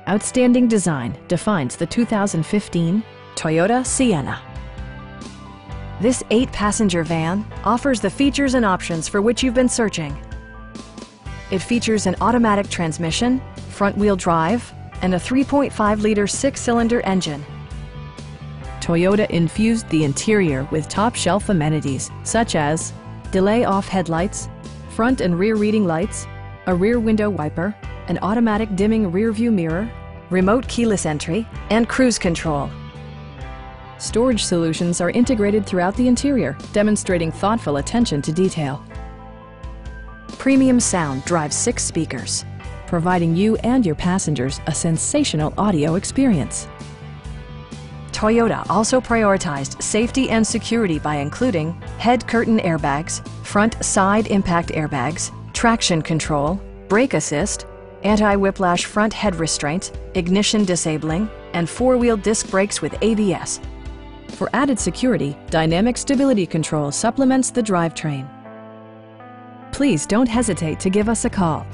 Outstanding design defines the 2015 Toyota Sienna. This 8-passenger van offers the features and options for which you've been searching. It features an automatic transmission, front-wheel drive, and a 3.5-liter 6-cylinder engine. Toyota infused the interior with top-shelf amenities such as delay-off headlights, front and rear reading lights, a rear window wiper, an automatic dimming rear-view mirror, remote keyless entry, and cruise control. Storage solutions are integrated throughout the interior, demonstrating thoughtful attention to detail. Premium sound drives 6 speakers, providing you and your passengers a sensational audio experience. Toyota also prioritized safety and security by including head curtain airbags, front side impact airbags, traction control, brake assist, anti-whiplash front head restraints, ignition disabling, and 4-wheel disc brakes with ABS. For added security, dynamic stability control supplements the drivetrain. Please don't hesitate to give us a call.